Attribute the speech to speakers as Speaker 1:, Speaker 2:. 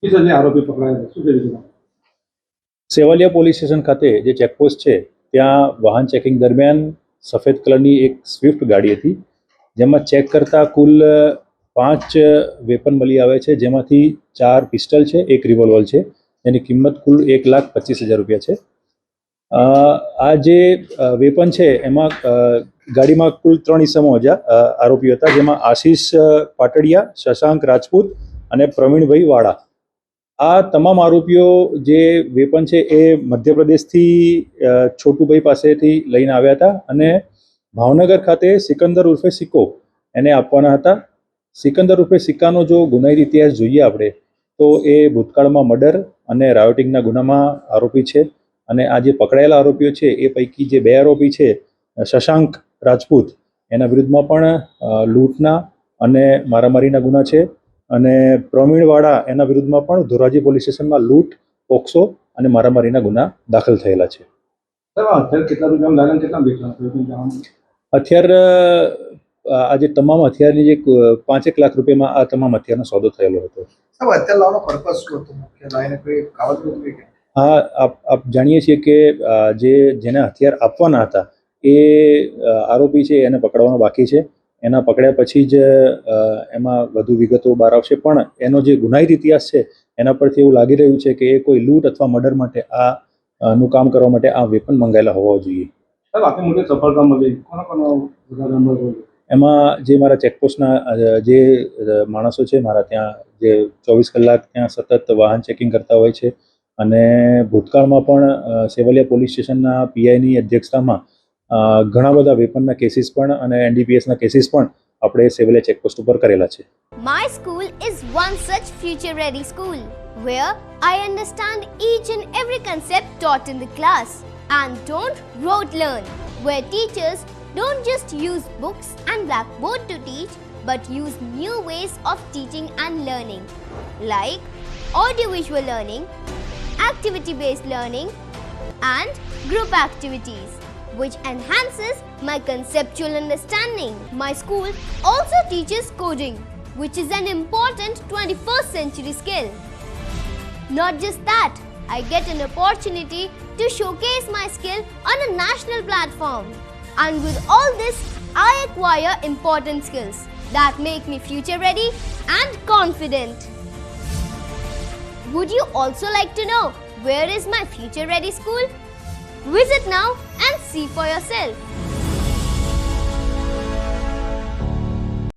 Speaker 1: જે આરોપી પકડાયા શું છે?
Speaker 2: સેવાલિયા પોલીસ સ્ટેશન ખાતે જે ચેકપોસ્ટ છે ત્યાં વાહન ચેકિંગ દરમિયાન સફેદ કલરની એક સ્વિફ્ટ ગાડી હતી, જેમાં ચેક કરતા કુલ 5 વેપન મળી આવે છે, જેમાંથી 4 પિસ્ટલ છે, 1 રિવોલ્વર છે, જેની કિંમત કુલ 1,25,000 રૂપિયા છે. આ જે વેપન છે એમાં ગાડીમાં કુલ 3 ઇસમો આરોપીઓ હતા, જેમાં આશીષ પાટડિયા, શશાંક રાજપૂત અને પ્રવીણભાઈ વાળા. આ તમામ આરોપીઓ જે વેપન છે એ મધ્યપ્રદેશથી છોટુભાઈ પાસેથી લઈને આવ્યા હતા અને ભાવનગર ખાતે સિકંદર ઉર્ફે સિક્કો એને આપવાના હતા. સિકંદર ઉર્ફે સિક્કાનો જો ગુનાહિત ઇતિહાસ જોઈએ આપણે તો એ ભૂતકાળમાં મર્ડર અને રાયોટિંગના ગુનામાં આરોપી છે. અને આ જે પકડાયેલા આરોપીઓ છે એ પૈકી જે 2 આરોપી છે, શશાંક રાજપૂત, એના વિરુદ્ધમાં પણ લૂંટના અને મારામારીના ગુના છે. અને પ્રવીણવાળા એના વિરુદ્ધમાં પણ ધોરાજી પોલીસ સ્ટેશનમાં લૂંટ, પોક્સો અને મારામારીના ગુના દાખલ થયેલા છે. હથિયાર આજે તમામ હથિયારની જે 5 લાખ રૂપિયામાં આ તમામ હથિયારનો સોદો થયેલો હતો. હા, આપ જાણીએ છીએ કે જેને હથિયાર આપવાના હતા એ આરોપી છે, એને પકડવાનો બાકી છે. એના પકડ્યા પછી જ એમાં વધુ વિગતો બહાર આવશે, પણ એનો જે ગુનાહિત ઇતિહાસ છે એના પરથી એવું લાગી રહ્યું છે કે એ કોઈ લૂંટ અથવા મર્ડર માટે નું કામ કરવા માટે આ વેપન મંગાયેલા હોવા જોઈએ. એમાં જે મારા ચેકપોસ્ટના જે માણસો છે મારા ત્યાં, જે 24 કલાક ત્યાં સતત વાહન ચેકિંગ કરતા હોય છે, અને ભૂતકાળમાં પણ સેવાલિયા પોલીસ સ્ટેશનના પીઆઈની અધ્યક્ષતામાં ઘણા બધા વેપનના કેસીસ પણ અને એનડીપીએસના કેસીસ પણ આપણે સેવાલિયા ચેકપોસ્ટ ઉપર કરેલા છે.
Speaker 3: My school is one such future ready school where I understand each and every concept taught in the class and don't rote learn, where teachers don't just use books and blackboard to teach but use new ways of teaching and learning like audiovisual learning, activity based learning and group activities, which enhances my conceptual understanding. My school also teaches coding, which is an important 21st century skill. Not just that, I get an opportunity to showcase my skill on a national platform. And with all this, I acquire important skills that make me future ready and confident. Would you also like to know where is my future ready school? Visit now and see for yourself.